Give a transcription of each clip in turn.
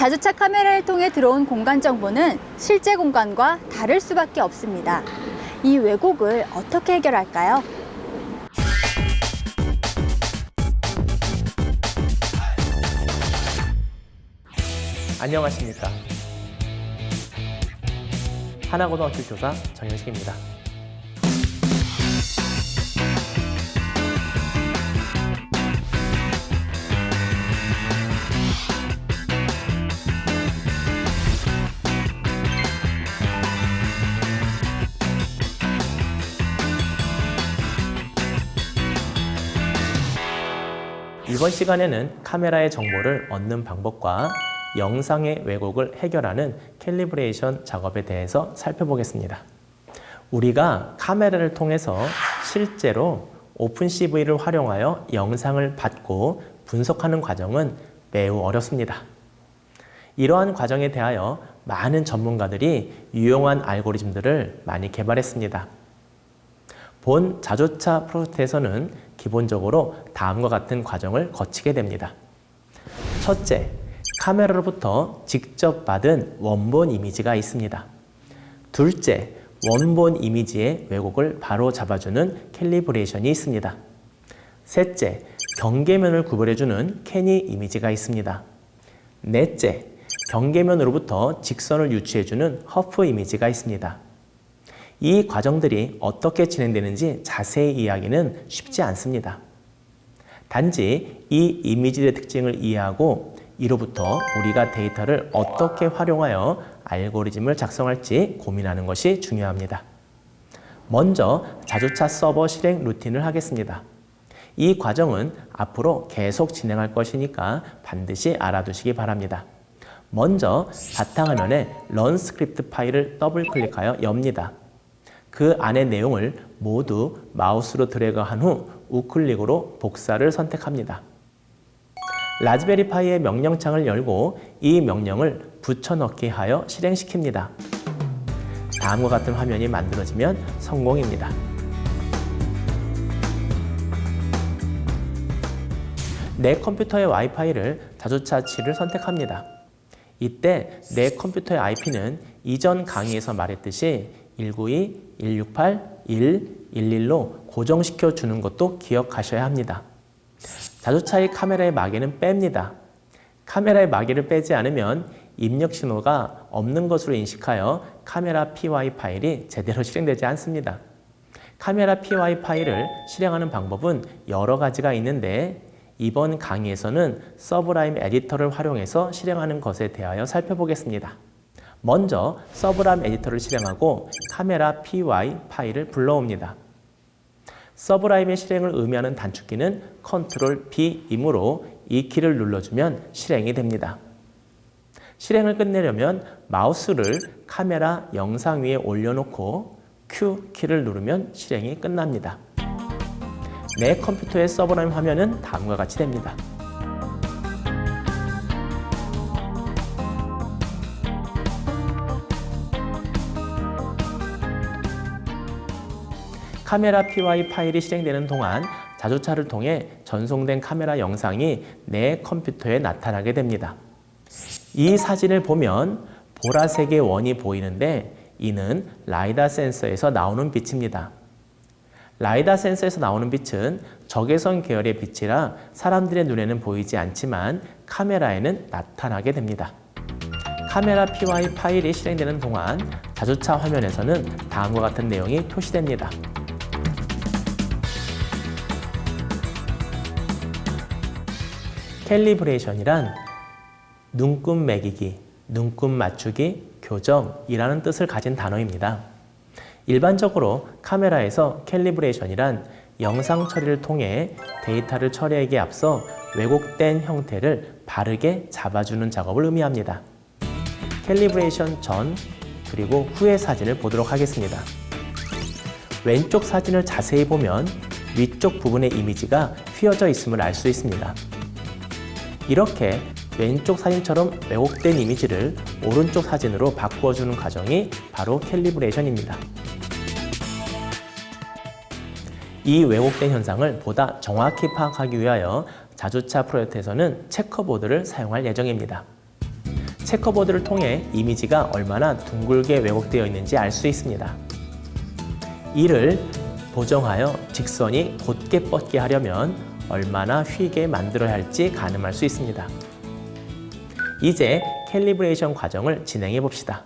자주차 카메라를 통해 들어온 공간 정보는 실제 공간과 다를 수밖에 없습니다. 이 왜곡을 어떻게 해결할까요? 안녕하십니까. 하나고등학교 교사 정현식입니다. 이번 시간에는 카메라의 정보를 얻는 방법과 영상의 왜곡을 해결하는 캘리브레이션 작업에 대해서 살펴보겠습니다. 우리가 카메라를 통해서 실제로 오픈CV를 활용하여 영상을 받고 분석하는 과정은 매우 어렵습니다. 이러한 과정에 대하여 많은 전문가들이 유용한 알고리즘들을 많이 개발했습니다. 본 자주차 프로젝트에서는 기본적으로 다음과 같은 과정을 거치게 됩니다. 첫째, 카메라로부터 직접 받은 원본 이미지가 있습니다. 둘째, 원본 이미지의 왜곡을 바로 잡아주는 캘리브레이션이 있습니다. 셋째, 경계면을 구별해주는 캐니 이미지가 있습니다. 넷째, 경계면으로부터 직선을 유추해주는 허프 이미지가 있습니다. 이 과정들이 어떻게 진행되는지 자세히 이해하기는 쉽지 않습니다. 단지 이 이미지의 특징을 이해하고 이로부터 우리가 데이터를 어떻게 활용하여 알고리즘을 작성할지 고민하는 것이 중요합니다. 먼저 자주차 서버 실행 루틴을 하겠습니다. 이 과정은 앞으로 계속 진행할 것이니까 반드시 알아두시기 바랍니다. 먼저 바탕화면에 run 스크립트 파일을 더블 클릭하여 엽니다. 그 안의 내용을 모두 마우스로 드래그한 후 우클릭으로 복사를 선택합니다. 라즈베리 파이의 명령창을 열고 이 명령을 붙여넣기 하여 실행시킵니다. 다음과 같은 화면이 만들어지면 성공입니다. 내 컴퓨터의 와이파이를 자주차치를 선택합니다. 이때 내 컴퓨터의 IP는 이전 강의에서 말했듯이 192.168.1.11로 고정시켜 주는 것도 기억하셔야 합니다. 자주차의 카메라의 마개는 뺍니다. 카메라의 마개를 빼지 않으면 입력 신호가 없는 것으로 인식하여 카메라 PY 파일이 제대로 실행되지 않습니다. 카메라 PY 파일을 실행하는 방법은 여러 가지가 있는데 이번 강의에서는 서브라임 에디터를 활용해서 실행하는 것에 대하여 살펴보겠습니다. 먼저 서브라임 에디터를 실행하고 카메라 PY 파일을 불러옵니다. 서브라임의 실행을 의미하는 단축키는 Ctrl B이므로 이 키를 눌러주면 실행이 됩니다. 실행을 끝내려면 마우스를 카메라 영상 위에 올려놓고 Q 키를 누르면 실행이 끝납니다. 내 컴퓨터의 서브라임 화면은 다음과 같이 됩니다. 카메라 PY 파일이 실행되는 동안 자주차를 통해 전송된 카메라 영상이 내 컴퓨터에 나타나게 됩니다. 이 사진을 보면 보라색의 원이 보이는데 이는 라이다 센서에서 나오는 빛입니다. 라이다 센서에서 나오는 빛은 적외선 계열의 빛이라 사람들의 눈에는 보이지 않지만 카메라에는 나타나게 됩니다. 카메라 PY 파일이 실행되는 동안 자주차 화면에서는 다음과 같은 내용이 표시됩니다. 캘리브레이션이란 눈금 매기기, 눈금 맞추기, 교정이라는 뜻을 가진 단어입니다. 일반적으로 카메라에서 캘리브레이션이란 영상 처리를 통해 데이터를 처리하기에 앞서 왜곡된 형태를 바르게 잡아주는 작업을 의미합니다. 캘리브레이션 전 그리고 후의 사진을 보도록 하겠습니다. 왼쪽 사진을 자세히 보면 위쪽 부분의 이미지가 휘어져 있음을 알 수 있습니다. 이렇게 왼쪽 사진처럼 왜곡된 이미지를 오른쪽 사진으로 바꾸어주는 과정이 바로 캘리브레이션입니다. 이 왜곡된 현상을 보다 정확히 파악하기 위하여 자주차 프로젝트에서는 체커보드를 사용할 예정입니다. 체커보드를 통해 이미지가 얼마나 둥글게 왜곡되어 있는지 알 수 있습니다. 이를 보정하여 직선이 곧게 뻗게 하려면 얼마나 휘게 만들어야 할지 가늠할 수 있습니다. 이제 캘리브레이션 과정을 진행해 봅시다.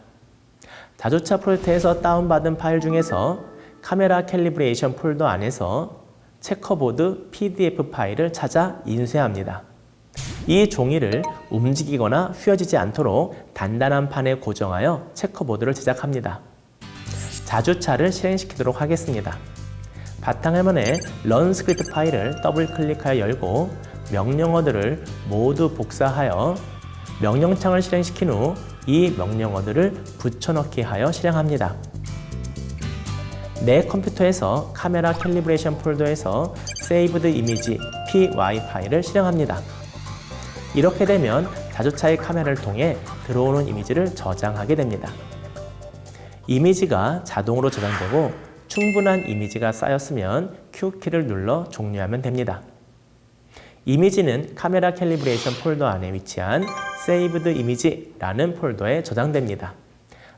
자동차 프로젝트에서 다운받은 파일 중에서 카메라 캘리브레이션 폴더 안에서 체커보드 PDF 파일을 찾아 인쇄합니다. 이 종이를 움직이거나 휘어지지 않도록 단단한 판에 고정하여 체커보드를 제작합니다. 자주차를 실행시키도록 하겠습니다. 바탕화면에 런 스크립트 파일을 더블 클릭하여 열고 명령어들을 모두 복사하여 명령창을 실행시킨 후 이 명령어들을 붙여넣기 하여 실행합니다. 내 컴퓨터에서 카메라 캘리브레이션 폴더에서 Saved Image PY 파일을 실행합니다. 이렇게 되면 자주차의 카메라를 통해 들어오는 이미지를 저장하게 됩니다. 이미지가 자동으로 저장되고 충분한 이미지가 쌓였으면 Q키를 눌러 종료하면 됩니다. 이미지는 카메라 캘리브레이션 폴더 안에 위치한 Saved Image라는 폴더에 저장됩니다.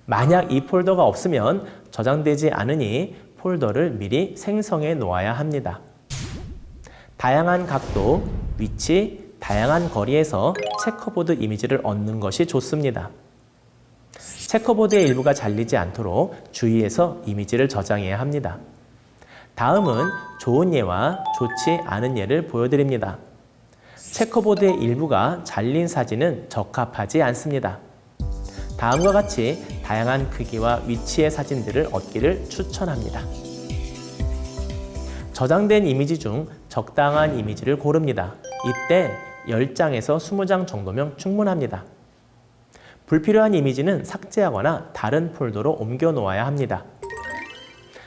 만약 이 폴더가 없으면 저장되지 않으니 폴더를 미리 생성해 놓아야 합니다. 다양한 각도, 위치, 다양한 거리에서 체커보드 이미지를 얻는 것이 좋습니다. 체커보드의 일부가 잘리지 않도록 주의해서 이미지를 저장해야 합니다. 다음은 좋은 예와 좋지 않은 예를 보여드립니다. 체커보드의 일부가 잘린 사진은 적합하지 않습니다. 다음과 같이 다양한 크기와 위치의 사진들을 얻기를 추천합니다. 저장된 이미지 중 적당한 이미지를 고릅니다. 이때 10장에서 20장 정도면 충분합니다. 불필요한 이미지는 삭제하거나 다른 폴더로 옮겨 놓아야 합니다.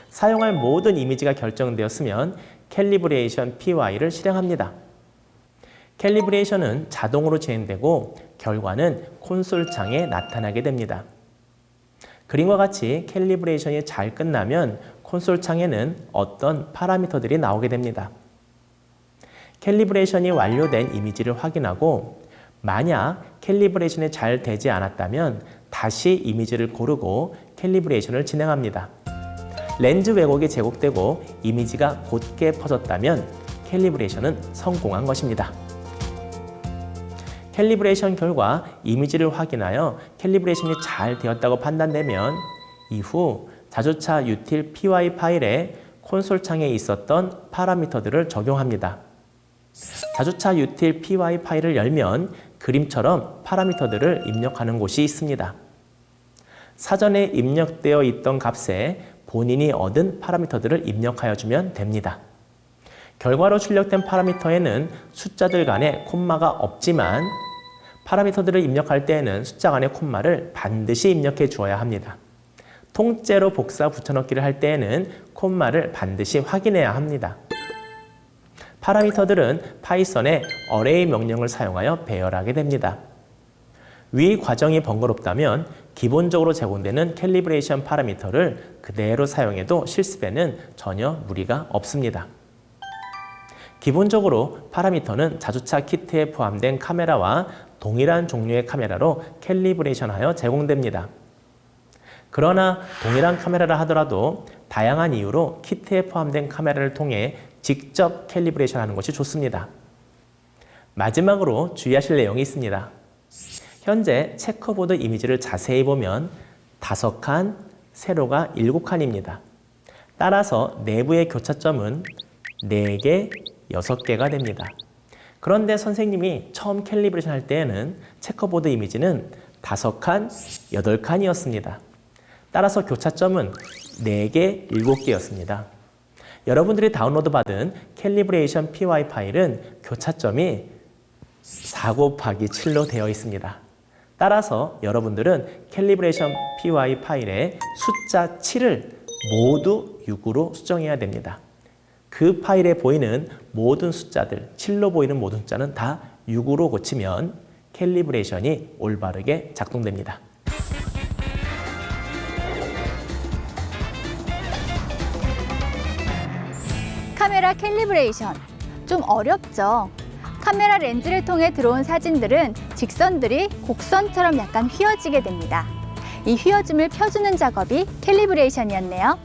사용할 모든 이미지가 결정되었으면 캘리브레이션 PY를 실행합니다. 캘리브레이션은 자동으로 진행되고 결과는 콘솔 창에 나타나게 됩니다. 그림과 같이 캘리브레이션이 잘 끝나면 콘솔 창에는 어떤 파라미터들이 나오게 됩니다. 캘리브레이션이 완료된 이미지를 확인하고 만약 캘리브레이션이 잘 되지 않았다면 다시 이미지를 고르고 캘리브레이션을 진행합니다. 렌즈 왜곡이 제공되고 이미지가 곧게 퍼졌다면 캘리브레이션은 성공한 것입니다. 캘리브레이션 결과 이미지를 확인하여 캘리브레이션이 잘 되었다고 판단되면 이후 자주차 util py 파일에 콘솔 창에 있었던 파라미터들을 적용합니다. 자주차 util py 파일을 열면 그림처럼 파라미터들을 입력하는 곳이 있습니다. 사전에 입력되어 있던 값에 본인이 얻은 파라미터들을 입력하여 주면 됩니다. 결과로 출력된 파라미터에는 숫자들 간에 콤마가 없지만 파라미터들을 입력할 때에는 숫자 간의 콤마를 반드시 입력해 주어야 합니다. 통째로 복사 붙여넣기를 할 때에는 콤마를 반드시 확인해야 합니다. 파라미터들은 파이썬의 array 명령을 사용하여 배열하게 됩니다. 위 과정이 번거롭다면 기본적으로 제공되는 캘리브레이션 파라미터를 그대로 사용해도 실습에는 전혀 무리가 없습니다. 기본적으로 파라미터는 자주차 키트에 포함된 카메라와 동일한 종류의 카메라로 캘리브레이션하여 제공됩니다. 그러나 동일한 카메라라 하더라도 다양한 이유로 키트에 포함된 카메라를 통해 직접 캘리브레이션하는 것이 좋습니다. 마지막으로 주의하실 내용이 있습니다. 현재 체커보드 이미지를 자세히 보면 5칸, 세로가 7칸입니다. 따라서 내부의 교차점은 4개, 6개가 됩니다. 그런데 선생님이 처음 캘리브레이션 할 때에는 체커보드 이미지는 5칸, 8칸이었습니다. 따라서 교차점은 4개, 7개였습니다. 여러분들이 다운로드 받은 캘리브레이션 PY 파일은 교차점이 4 곱하기 7로 되어 있습니다. 따라서 여러분들은 캘리브레이션 PY 파일의 숫자 7을 모두 6으로 수정해야 됩니다. 그 파일에 보이는 모든 숫자들, 7로 보이는 모든 숫자는 다 6으로 고치면 캘리브레이션이 올바르게 작동됩니다. 카메라 캘리브레이션 좀 어렵죠? 카메라 렌즈를 통해 들어온 사진들은 직선들이 곡선처럼 약간 휘어지게 됩니다. 이 휘어짐을 펴주는 작업이 캘리브레이션이었네요.